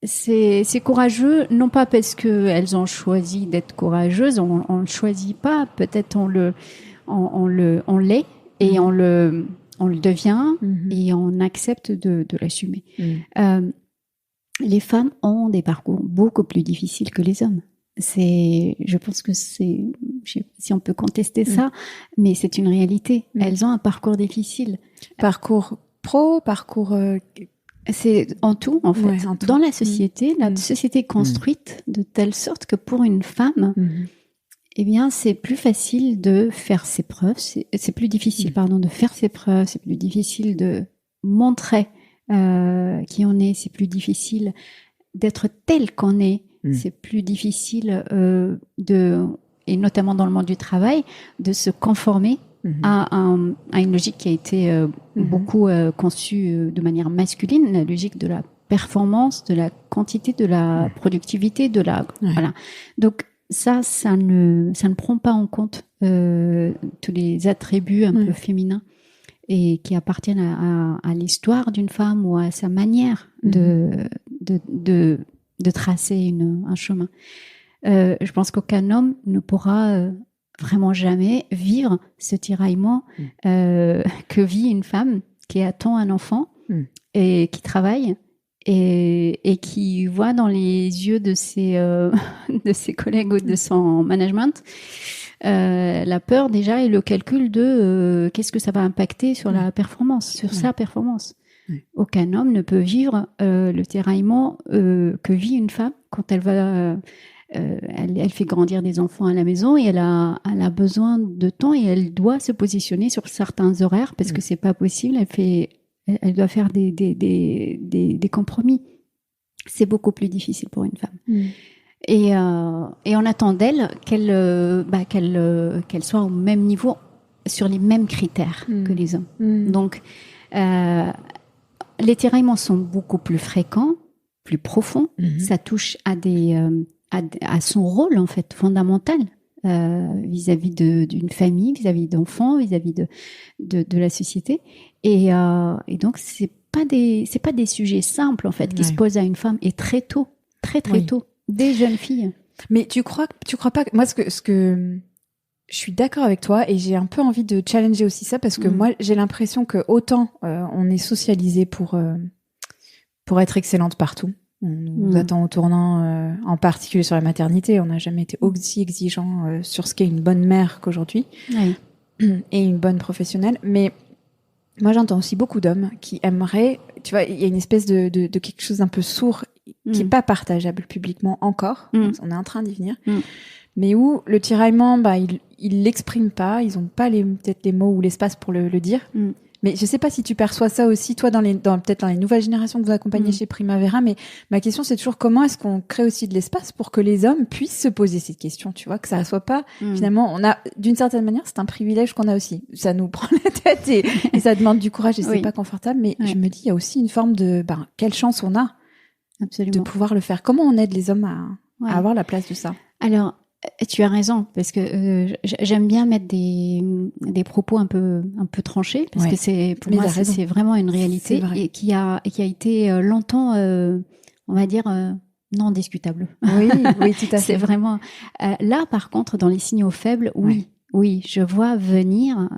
C'est courageux, non pas parce qu'elles ont choisi d'être courageuses, on ne choisit pas, peut-être on l'est et on le devient et on accepte de l'assumer. Les femmes ont des parcours beaucoup plus difficiles que les hommes. Je pense que je sais pas si on peut contester ça, mais c'est une réalité. Elles ont un parcours difficile. Parcours pro, parcours... C'est en tout, en fait. Ouais, en tout. Dans la société, la société est construite de telle sorte que pour une femme, eh bien, c'est plus facile de faire ses preuves. C'est plus difficile, de faire ses preuves. C'est plus difficile de montrer qui on est. C'est plus difficile d'être tel qu'on est. C'est plus difficile et notamment dans le monde du travail, de se conformer à une logique qui a été beaucoup conçue de manière masculine, la logique de la performance, de la quantité, de la productivité, voilà. Donc ça ne prend pas en compte tous les attributs un peu féminins. et qui appartiennent à l'histoire d'une femme ou à sa manière de tracer un chemin. Je pense qu'aucun homme ne pourra vraiment jamais vivre ce tiraillement que vit une femme qui attend un enfant et qui travaille et qui voit dans les yeux de ses collègues ou de son management la peur déjà et le calcul de qu'est-ce que ça va impacter sur la performance, sur sa performance. Aucun homme ne peut vivre le tiraillement que vit une femme quand elle va elle fait grandir des enfants à la maison et elle a besoin de temps et elle doit se positionner sur certains horaires parce que c'est pas possible. Elle doit faire des compromis. C'est beaucoup plus difficile pour une femme. Et on attend d'elle qu'elle soit au même niveau sur les mêmes critères que les hommes. Donc les tiraillements sont beaucoup plus fréquents, plus profonds. Ça touche à son rôle en fait fondamental vis-à-vis d'une famille, vis-à-vis d'enfants, vis-à-vis de la société. Et donc c'est pas des sujets simples en fait qui se posent à une femme et très tôt, très tôt, des jeunes filles. Mais tu crois pas que moi ce que je suis d'accord avec toi et j'ai un peu envie de challenger aussi ça parce que moi j'ai l'impression que autant on est socialisé pour être excellente partout. On nous attend au tournant, en particulier sur la maternité. On n'a jamais été aussi exigeant sur ce qu'est une bonne mère qu'aujourd'hui et une bonne professionnelle. Mais moi, j'entends aussi beaucoup d'hommes qui aimeraient, tu vois, il y a une espèce de quelque chose d'un peu sourd qui est pas partageable publiquement encore. On est en train d'y venir. Mais où le tiraillement, ils l'expriment pas, ils ont pas peut-être les mots ou l'espace pour le dire. Mais je sais pas si tu perçois ça aussi, toi, peut-être dans les nouvelles générations que vous accompagnez chez Primavera, mais ma question, c'est toujours comment est-ce qu'on crée aussi de l'espace pour que les hommes puissent se poser cette question, tu vois, que ça soit pas, finalement, d'une certaine manière, c'est un privilège qu'on a aussi. Ça nous prend la tête et ça demande du courage et c'est pas confortable, mais je me dis, il y a aussi une forme de, quelle chance on a de pouvoir le faire. Comment on aide les hommes à avoir la place de ça? Alors, tu as raison, parce que j'aime bien mettre des propos un peu tranchés, parce que pour moi c'est vraiment une réalité et qui a été longtemps, on va dire, non discutable. Oui, tout à fait. C'est vraiment là, par contre, dans les signaux faibles, oui, je vois venir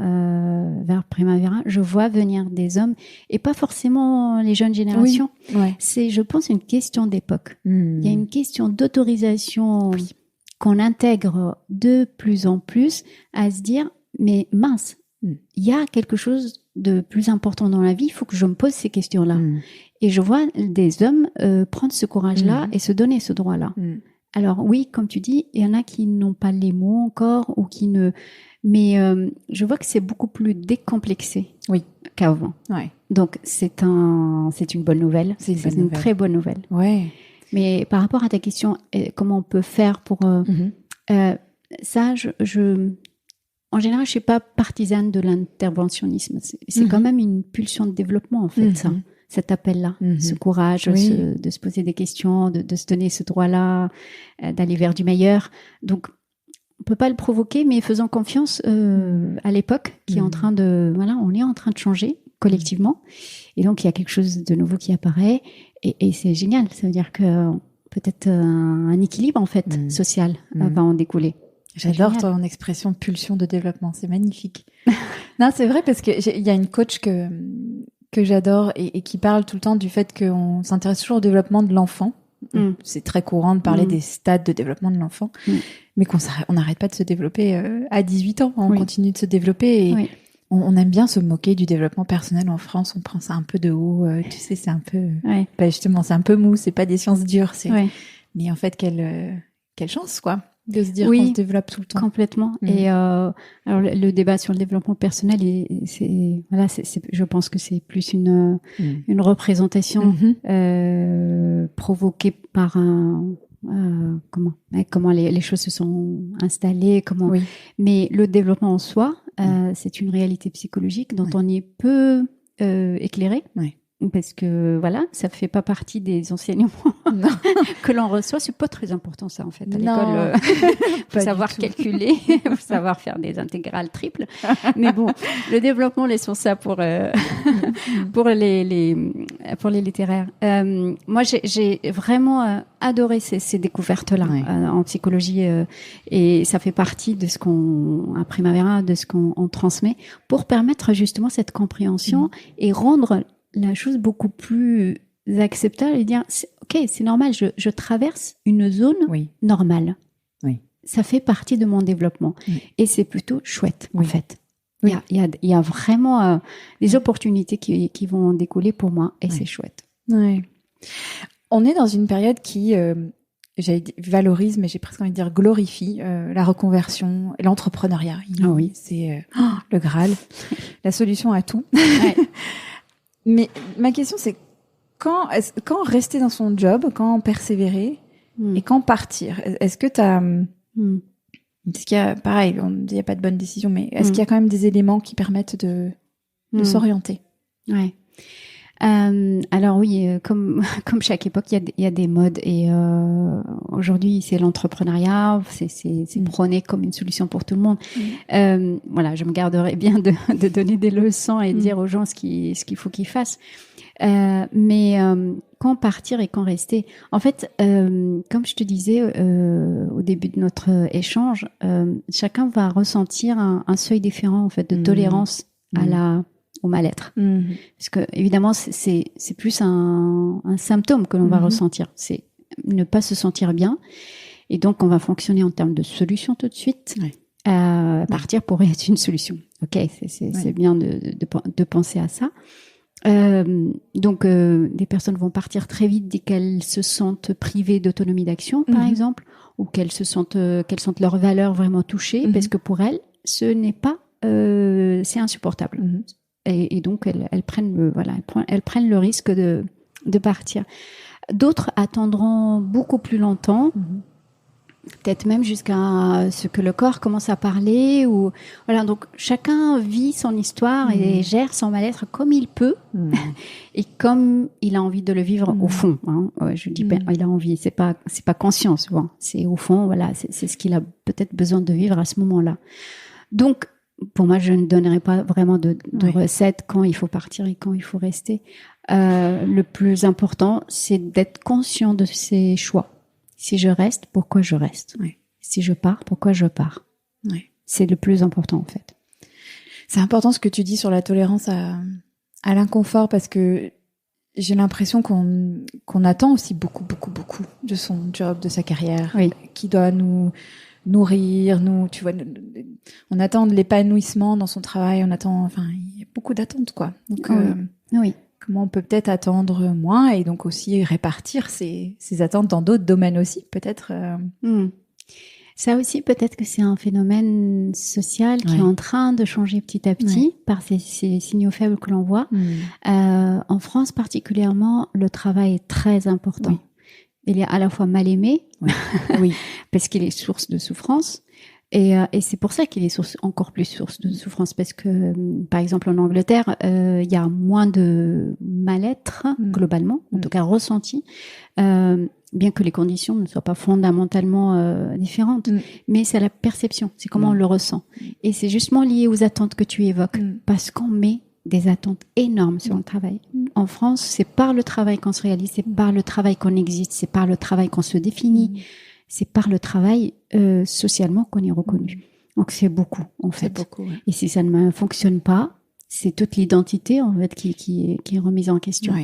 vers Primavera, je vois venir des hommes et pas forcément les jeunes générations. C'est, je pense, une question d'époque. Il y a une question d'autorisation. Qu'on intègre de plus en plus à se dire, mais mince, il y a quelque chose de plus important dans la vie, il faut que je me pose ces questions-là. Et je vois des hommes prendre ce courage-là et se donner ce droit-là. Alors oui, comme tu dis, il y en a qui n'ont pas les mots encore ou qui ne... Mais je vois que c'est beaucoup plus décomplexé qu'avant. Donc c'est une bonne nouvelle. C'est une très bonne nouvelle. Mais par rapport à ta question, comment on peut faire pour ça, en général, je suis pas partisane de l'interventionnisme. C'est quand même une pulsion de développement, en fait, ça, cet appel-là, ce courage de se poser des questions, de se donner ce droit-là, d'aller vers du meilleur. Donc, on peut pas le provoquer, mais faisons confiance à l'époque qui est en train de, on est en train de changer collectivement. Et donc, il y a quelque chose de nouveau qui apparaît. Et c'est génial. Ça veut dire que peut-être un équilibre, en fait, social va en découler. J'adore ton expression pulsion de développement. C'est magnifique. Non, c'est vrai parce que il y a une coach que j'adore et qui parle tout le temps du fait qu'on s'intéresse toujours au développement de l'enfant. C'est très courant de parler des stades de développement de l'enfant, mais on n'arrête pas de se développer à 18 ans. On continue de se développer et on aime bien se moquer du développement personnel en France. On prend ça un peu de haut. Tu sais, c'est un peu... justement, c'est un peu mou. C'est pas des sciences dures. Mais en fait, quelle chance, quoi, de se dire qu'on se développe tout le temps. Complètement. Et alors, le débat sur le développement personnel, je pense que c'est plus une représentation provoquée par comment les choses se sont installées, mais le développement en soi, c'est une réalité psychologique dont on est peu éclairé. parce que voilà, ça fait pas partie des enseignements que l'on reçoit. C'est pas très important ça en fait à l'école. Faut savoir calculer, faut savoir faire des intégrales triples. Mais bon, le développement, laissons ça pour les littéraires. Moi, j'ai vraiment adoré ces découvertes-là en psychologie et ça fait partie de ce qu'on à Primavera, de ce qu'on transmet pour permettre justement cette compréhension et rendre la chose beaucoup plus acceptable et dire ok, c'est normal, je traverse une zone normale. Oui. Ça fait partie de mon développement et c'est plutôt chouette en fait. Il y a vraiment des opportunités qui vont découler pour moi et c'est chouette. Oui. On est dans une période qui valorise, mais j'ai presque envie de dire glorifie la reconversion, l'entrepreneuriat. C'est le Graal, la solution à tout. Mais ma question, c'est quand rester dans son job, quand persévérer et quand partir? Est-ce que est-ce qu'il y a, pareil, on dit il n'y a pas de bonne décision, mais est-ce qu'il y a quand même des éléments qui permettent de s'orienter? Ouais. Alors oui, comme chaque époque, il y a des modes et aujourd'hui c'est l'entrepreneuriat, c'est prôné comme une solution pour tout le monde. Voilà, je me garderai bien de donner des leçons et de dire aux gens ce qu'il faut qu'ils fassent. Mais quand partir et quand rester? En fait, comme je te disais au début de notre échange, chacun va ressentir un seuil différent en fait de tolérance au mal-être. Parce que évidemment, c'est plus un symptôme que l'on va ressentir. C'est ne pas se sentir bien. Et donc, on va fonctionner en termes de solution tout de suite. Partir pourrait être une solution. Ok, c'est bien de penser à ça. Donc, des personnes vont partir très vite dès qu'elles se sentent privées d'autonomie d'action, par exemple, ou qu'elles sentent leurs valeurs vraiment touchées, parce que pour elles, ce n'est pas, c'est insupportable. Et donc elles prennent le risque de partir. D'autres attendront beaucoup plus longtemps, peut-être même jusqu'à ce que le corps commence à parler ou voilà. Donc chacun vit son histoire et gère son mal-être comme il peut et comme il a envie de le vivre au fond. Je dis pas il a envie, c'est pas conscient souvent. C'est au fond, voilà, c'est ce qu'il a peut-être besoin de vivre à ce moment-là. Donc pour moi, je ne donnerai pas vraiment de recette quand il faut partir et quand il faut rester. Le plus important, c'est d'être conscient de ses choix. Si je reste, pourquoi je reste? Si je pars, pourquoi je pars? C'est le plus important, en fait. C'est important ce que tu dis sur la tolérance à l'inconfort, parce que j'ai l'impression qu'on attend aussi beaucoup, beaucoup, beaucoup de son job, de sa carrière, qui doit nous nourrir, tu vois, on attend de l'épanouissement dans son travail, il y a beaucoup d'attentes, quoi. Donc, comment on peut peut-être attendre moins et donc aussi répartir ces attentes dans d'autres domaines aussi, peut-être. Ça aussi, peut-être que c'est un phénomène social qui est en train de changer petit à petit par ces signaux faibles que l'on voit. En France particulièrement, le travail est très important. Il est à la fois mal aimé, parce qu'il est source de souffrance, et c'est pour ça qu'il est encore plus source de souffrance, parce que, par exemple, en Angleterre, il y a moins de mal-être, globalement, en tout cas ressenti, bien que les conditions ne soient pas fondamentalement différentes, mais c'est la perception, c'est comment on le ressent. Et c'est justement lié aux attentes que tu évoques, parce qu'on met des attentes énormes sur le travail. En France, c'est par le travail qu'on se réalise, c'est par le travail qu'on existe, c'est par le travail qu'on se définit, c'est par le travail socialement qu'on est reconnu. Donc c'est beaucoup, en fait. Beaucoup, Et si ça ne fonctionne pas, c'est toute l'identité, en fait, qui est remise en question.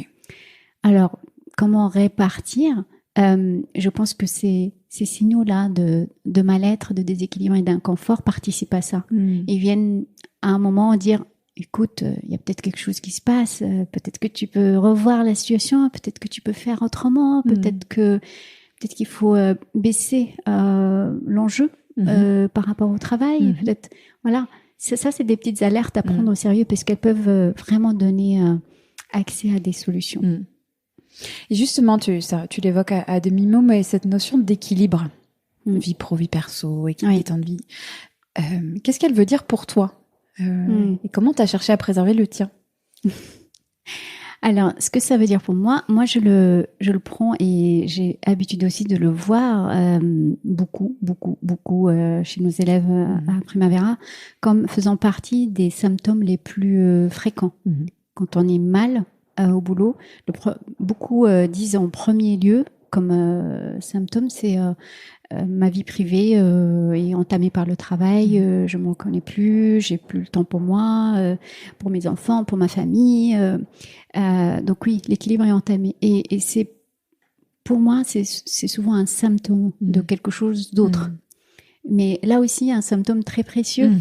Alors, comment répartir? Je pense que ces signaux-là de mal-être, de déséquilibre et d'inconfort participent à ça. Ils viennent à un moment dire: écoute, il y a peut-être quelque chose qui se passe, peut-être que tu peux revoir la situation, peut-être que tu peux faire autrement, peut-être qu'il faut baisser l'enjeu par rapport au travail, peut-être. Voilà, ça c'est des petites alertes à prendre au sérieux parce qu'elles peuvent vraiment donner accès à des solutions. Et justement, tu l'évoques à demi-mot, mais cette notion d'équilibre, vie pro, vie perso, équilibre temps de vie, qu'est-ce qu'elle veut dire pour toi? Et comment tu as cherché à préserver le tien? Alors, ce que ça veut dire pour moi, je le prends et j'ai l'habitude aussi de le voir beaucoup chez nos élèves à Primavera, comme faisant partie des symptômes les plus fréquents. Quand on est mal au boulot, beaucoup disent en premier lieu, comme symptôme, c'est ma vie privée est entamée par le travail, je m'en connais plus, j'ai plus le temps pour moi, pour mes enfants, pour ma famille. Donc oui, l'équilibre est entamé. Et c'est, pour moi, c'est souvent un symptôme de quelque chose d'autre. Mais là aussi, un symptôme très précieux,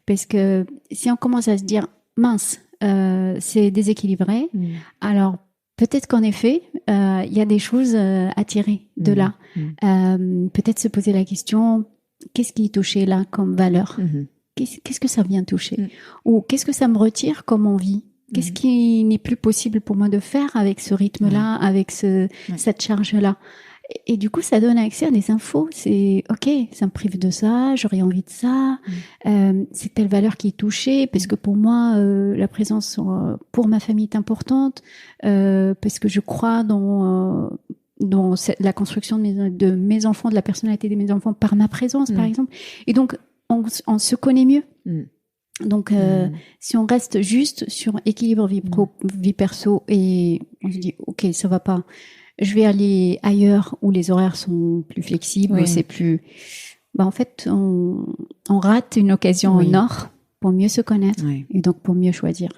parce que si on commence à se dire, mince, c'est déséquilibré, alors peut-être qu'en effet, il y a des choses à tirer de là. Peut-être se poser la question, qu'est-ce qui est touché là comme valeur? Qu'est-ce que ça vient toucher? Ou qu'est-ce que ça me retire comme envie? Qu'est-ce qui n'est plus possible pour moi de faire avec ce rythme-là, avec cette charge-là? Et du coup, ça donne accès à des infos. C'est OK, ça me prive de ça, j'aurais envie de ça. C'est telle valeur qui est touchée parce que pour moi, la présence pour ma famille est importante, parce que je crois dans la construction de mes enfants, de la personnalité de mes enfants par ma présence, par exemple. Et donc, on se connaît mieux. Donc, si on reste juste sur équilibre vie pro, vie perso, et on se dit, OK, ça va pas, je vais aller ailleurs où les horaires sont plus flexibles, c'est plus... en fait, on rate une occasion en or pour mieux se connaître et donc pour mieux choisir.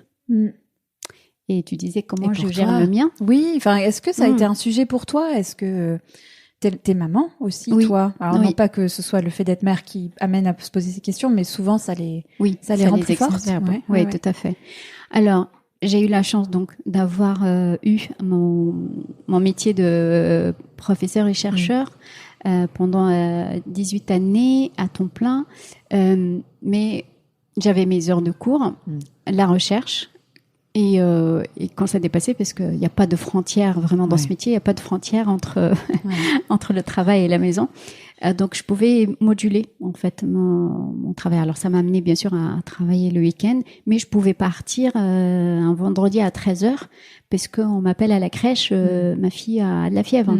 Et tu disais comment je gère le mien. Oui, enfin, est-ce que ça a été un sujet pour toi? Est-ce que t'es maman aussi, toi? Alors non pas que ce soit le fait d'être mère qui amène à se poser ces questions, mais souvent ça les rend plus fortes. Oui, tout à fait. Alors, j'ai eu la chance donc d'avoir eu mon métier de professeur et chercheur pendant 18 années à temps plein, mais j'avais mes heures de cours, la recherche. Et quand ça dépassait, parce qu'il n'y a pas de frontière vraiment dans ce métier, il n'y a pas de frontière entre le travail et la maison. Donc, je pouvais moduler, en fait, mon travail. Alors, ça m'a amené, bien sûr, à travailler le week-end, mais je pouvais partir un vendredi à 13h, parce qu'on m'appelle à la crèche, ma fille a de la fièvre.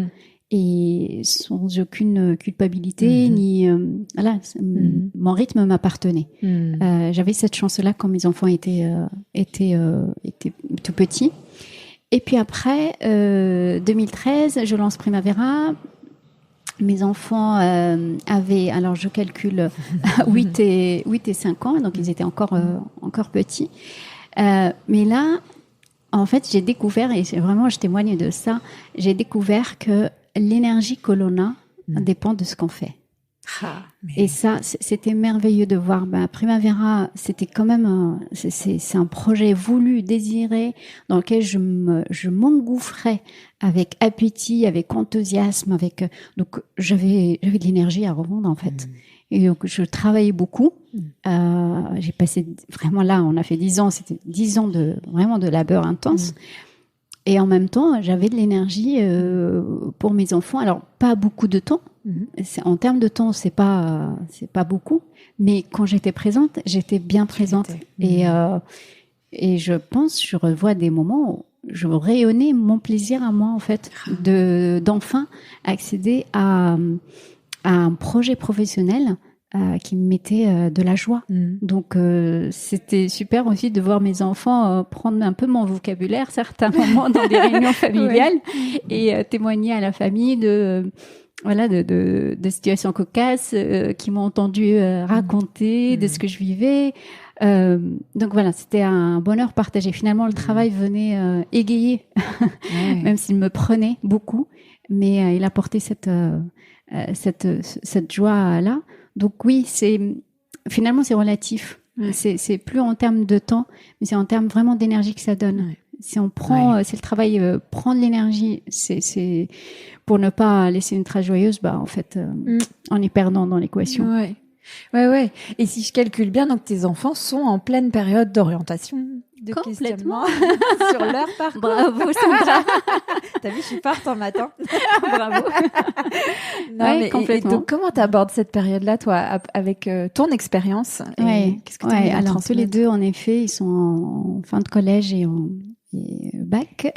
Et sans aucune culpabilité, ni... mon rythme m'appartenait. J'avais cette chance-là quand mes enfants étaient tout petits. Et puis après, 2013, je lance Primavera. Mes enfants avaient, alors je calcule, 8 et 5 ans, donc ils étaient encore petits. Mais là, en fait, j'ai découvert, et vraiment je témoigne de ça, j'ai découvert que l'énergie que l'on a dépend de ce qu'on fait. Et ça, c'était merveilleux de voir. Primavera, c'était quand même c'est un projet voulu, désiré, dans lequel je m'engouffrais avec appétit, avec enthousiasme, donc j'avais de l'énergie à revendre en fait. Et donc je travaillais beaucoup. J'ai passé vraiment là, on a fait 10 ans, c'était 10 ans vraiment de labeur intense. Et en même temps, j'avais de l'énergie pour mes enfants. Alors, pas beaucoup de temps. En termes de temps, c'est pas beaucoup. Mais quand j'étais présente, j'étais bien présente. Et je pense, je revois des moments où je rayonnais mon plaisir à moi, en fait, d'enfin accéder à un projet professionnel qui me mettait de la joie. Donc, c'était super aussi de voir mes enfants prendre un peu mon vocabulaire, certains moments dans des réunions familiales, et témoigner à la famille de situations cocasses qui m'ont entendu raconter, de ce que je vivais. Donc voilà, c'était un bonheur partagé. Finalement, le travail venait égayer, même s'il me prenait beaucoup, mais il apportait cette joie-là. Donc oui, finalement c'est relatif. C'est plus en termes de temps, mais c'est en termes vraiment d'énergie que ça donne. Si on prend, si le travail prend de l'énergie, c'est pour ne pas laisser une trace joyeuse, en fait, on est perdant dans l'équation. Ouais. Et si je calcule bien, donc tes enfants sont en pleine période d'orientation, de questionnement sur leur parcours. Bravo Sandra. T'as vu, je suis forte en maths. Bravo. Complètement. Et donc, comment t'abordes cette période-là, toi, avec ton expérience? Qu'est-ce que alors tous les deux, en effet, ils sont en fin de collège et bac.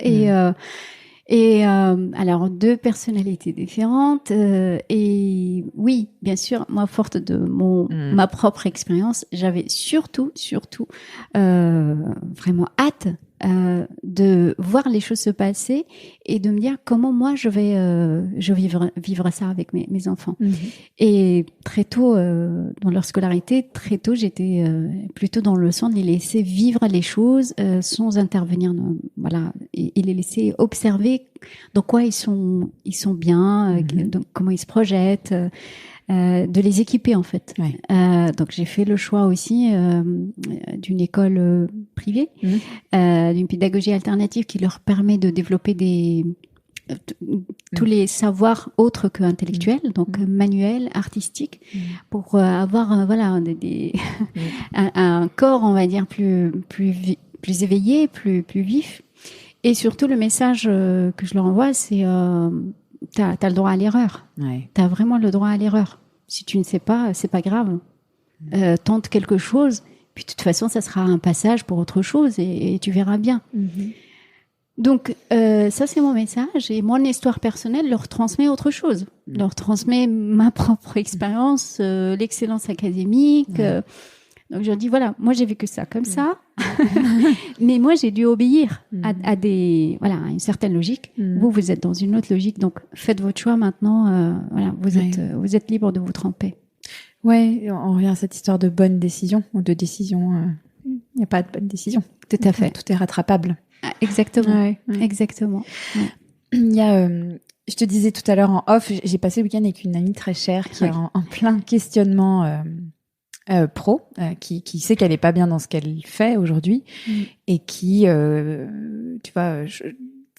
Et alors 2 personnalités différentes et oui, bien sûr, moi forte de ma propre expérience, j'avais surtout vraiment hâte de voir les choses se passer et de me dire comment moi je vais vivre ça avec mes enfants. Et très tôt dans leur scolarité, très tôt j'étais plutôt dans le sens de les laisser vivre les choses sans intervenir, voilà, et les laisser observer dans quoi ils sont bien, donc comment ils se projettent. De les équiper en fait. Donc j'ai fait le choix aussi d'une école privée, d'une pédagogie alternative qui leur permet de développer tous les savoirs autres que intellectuels, donc manuels, artistiques, pour avoir voilà un corps, on va dire plus éveillé, plus vif. Et surtout le message que je leur envoie, c'est T'as le droit à l'erreur. T'as vraiment le droit à l'erreur. Si tu ne sais pas, c'est pas grave. Tente quelque chose, puis de toute façon, ça sera un passage pour autre chose et tu verras bien. Donc, ça, c'est mon message. Et mon histoire personnelle leur transmet autre chose. Leur transmet ma propre expérience, l'excellence académique. Donc, je leur dis, voilà, moi, j'ai vécu ça comme ça. Mais moi, j'ai dû obéir à une certaine logique. Vous êtes dans une autre logique. Donc, faites votre choix maintenant. Voilà, vous êtes libre de vous tromper. Ouais, on revient à cette histoire de bonne décision ou de décision. Il n'y a pas de bonne décision. Tout à fait. Tout est rattrapable. Exactement. Exactement. Ouais. Il y a, je te disais tout à l'heure en off, j'ai passé le week-end avec une amie très chère qui est en plein questionnement pro, qui sait qu'elle est pas bien dans ce qu'elle fait aujourd'hui et qui, tu vois,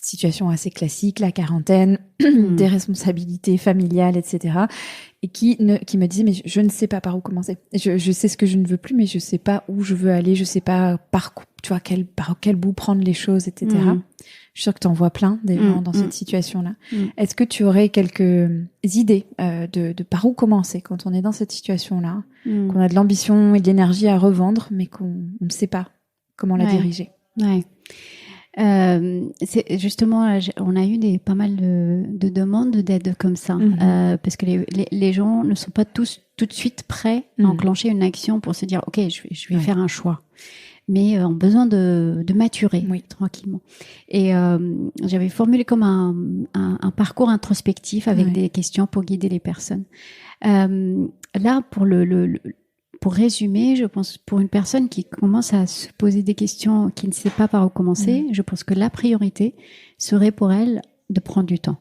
situation assez classique, la quarantaine, des responsabilités familiales, etc. Et qui me disait, mais je ne sais pas par où commencer. Je sais ce que je ne veux plus, mais je sais pas où je veux aller, je sais pas tu vois, par quel bout prendre les choses, etc. Je suis sûre que tu en vois plein des gens dans cette situation-là. Est-ce que tu aurais quelques idées de par où commencer quand on est dans cette situation-là, qu'on a de l'ambition et de l'énergie à revendre, mais qu'on ne sait pas comment la diriger? C'est justement, on a eu pas mal de demandes d'aide comme ça, parce que les gens ne sont pas tous tout de suite prêts à enclencher une action pour se dire, ok, je vais faire un choix, mais ont besoin de maturer tranquillement. Et j'avais formulé comme un parcours introspectif avec des questions pour guider les personnes. Là, pour résumer, je pense pour une personne qui commence à se poser des questions, qui ne sait pas par où commencer, je pense que la priorité serait pour elle de prendre du temps.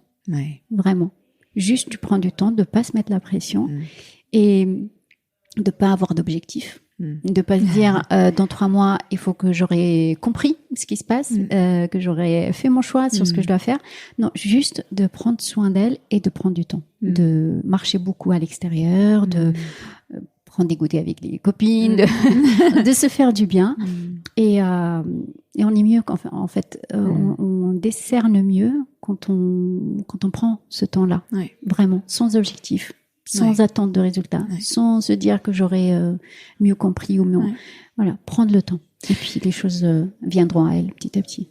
Vraiment. Juste tu prends du temps, de pas se mettre la pression et de pas avoir d'objectif. De pas se dire dans 3 mois il faut que j'aurai compris ce qui se passe, que j'aurai fait mon choix sur ce que je dois faire. Non, juste de prendre soin d'elle et de prendre du temps, de marcher beaucoup à l'extérieur, de prendre des goûters avec les copines, de se faire du bien. Et on est mieux en fait, on décerne mieux quand on prend ce temps-là, vraiment, sans objectif. Sans attente de résultats, sans se dire que j'aurais mieux compris ou mieux. Voilà, prendre le temps. Et puis les choses viendront à elle petit à petit.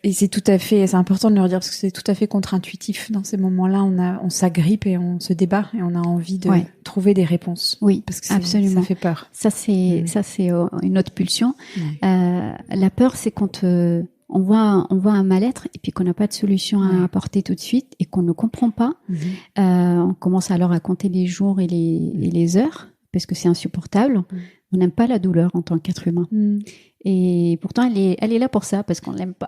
Et c'est important de leur dire parce que c'est tout à fait contre-intuitif. Dans ces moments-là, on s'agrippe et on se débat et on a envie de trouver des réponses. Oui, parce que absolument. Ça fait peur. Ça c'est une autre pulsion. La peur, c'est quand on voit un mal-être et puis qu'on n'a pas de solution à apporter tout de suite et qu'on ne comprend pas. On commence alors à compter les jours et les heures parce que c'est insupportable. On n'aime pas la douleur en tant qu'être humain. Et pourtant, elle est là pour ça, parce qu'on l'aime pas.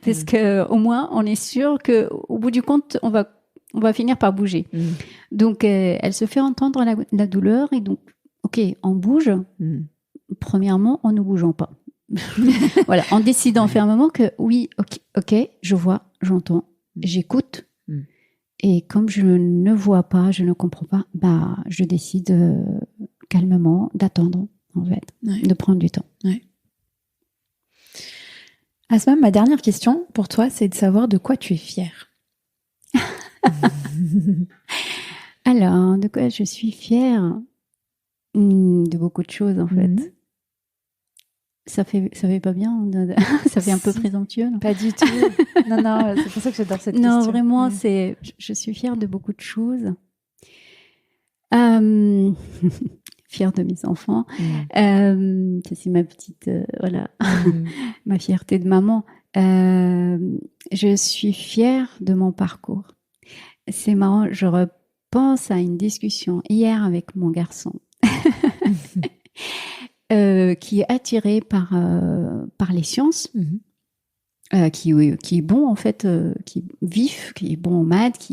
Parce que au moins, on est sûr que au bout du compte, on va finir par bouger. Donc, elle se fait entendre la douleur et donc, ok, on bouge. Premièrement, en ne bougeant pas. Voilà, en décidant fermement que oui, ok, je vois, j'entends, j'écoute. Et comme je ne vois pas, je ne comprends pas, je décide calmement d'attendre, en fait, de prendre du temps. Asma, ma dernière question pour toi, c'est de savoir de quoi tu es fière. Alors, de quoi je suis fière? De beaucoup de choses, en fait. Ça fait pas bien, ça fait un peu présomptueux. Non, pas du tout. Non, c'est pour ça que j'adore cette question. Non, vraiment, je suis fière de beaucoup de choses. Fière de mes enfants. C'est ma petite, voilà, ma fierté de maman. Je suis fière de mon parcours. C'est marrant, je repense à une discussion hier avec mon garçon. Qui est attiré par les sciences, qui est bon en fait, qui est vif, qui est bon en maths,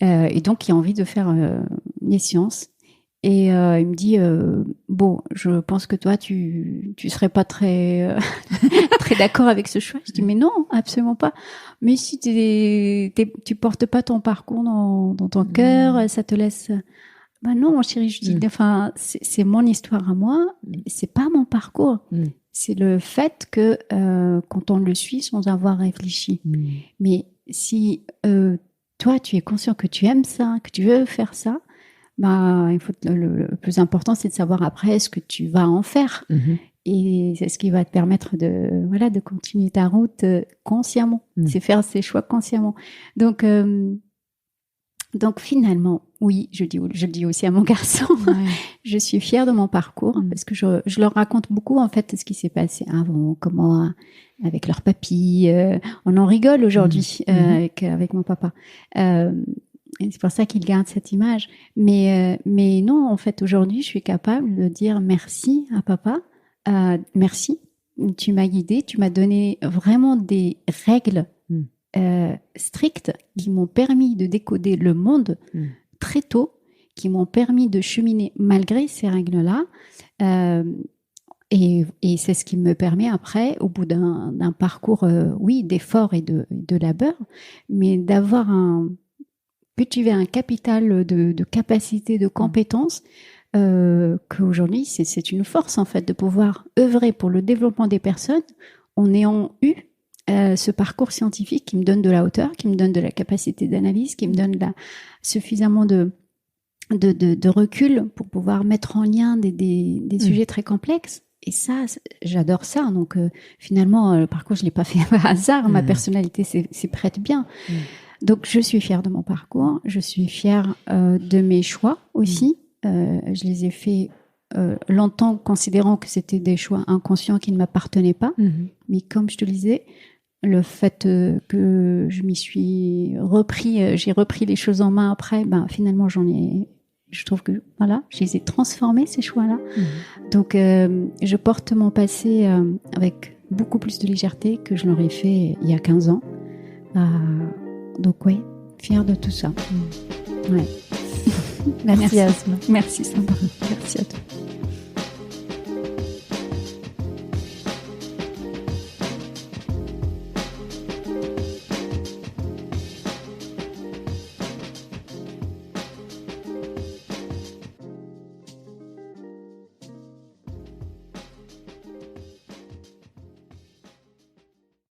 et donc qui a envie de faire les sciences. Et il me dit bon, je pense que toi tu serais pas très très d'accord avec ce choix. Je dis mais non, absolument pas. Mais si tu portes pas ton parcours dans ton cœur, ça te laisse. Ben non, mon chéri, je dis, enfin, c'est mon histoire à moi, c'est pas mon parcours. C'est le fait que quand on le suit sans avoir réfléchi. Mais si toi, tu es conscient que tu aimes ça, que tu veux faire ça, ben, il faut le plus important, c'est de savoir après ce que tu vas en faire. Et c'est ce qui va te permettre de continuer ta route consciemment. C'est faire ses choix consciemment. Donc finalement, oui, je le dis aussi à mon garçon, je suis fière de mon parcours parce que je leur raconte beaucoup en fait ce qui s'est passé avant, comment avec leur papy, on en rigole aujourd'hui avec mon papa. Et c'est pour ça qu'il garde cette image. Mais non, en fait, aujourd'hui, je suis capable de dire merci à papa, merci, tu m'as guidée, tu m'as donné vraiment des règles strictes qui m'ont permis de décoder le monde très tôt, qui m'ont permis de cheminer malgré ces règles-là. Et c'est ce qui me permet après, au bout d'un parcours, d'effort et de labeur, mais d'avoir cultiver un capital de capacité, de compétences, qu'aujourd'hui, c'est une force en fait de pouvoir œuvrer pour le développement des personnes en ayant eu ce parcours scientifique qui me donne de la hauteur, qui me donne de la capacité d'analyse, qui me donne suffisamment de recul pour pouvoir mettre en lien des sujets très complexes. Et ça, j'adore ça. Donc finalement, le parcours, je l'ai pas fait par hasard. Ma personnalité s'y prête bien. Donc je suis fière de mon parcours. Je suis fière de mes choix aussi. Je les ai faits longtemps, considérant que c'était des choix inconscients qui ne m'appartenaient pas. Mais comme je te le disais, le fait que je m'y suis j'ai repris les choses en main après, finalement je trouve que voilà, je les ai transformés ces choix-là. Donc je porte mon passé avec beaucoup plus de légèreté que je l'aurais fait il y a 15 ans. Donc oui, fière de tout ça. Ouais. Merci Asma. Merci Sandra. Merci à toi.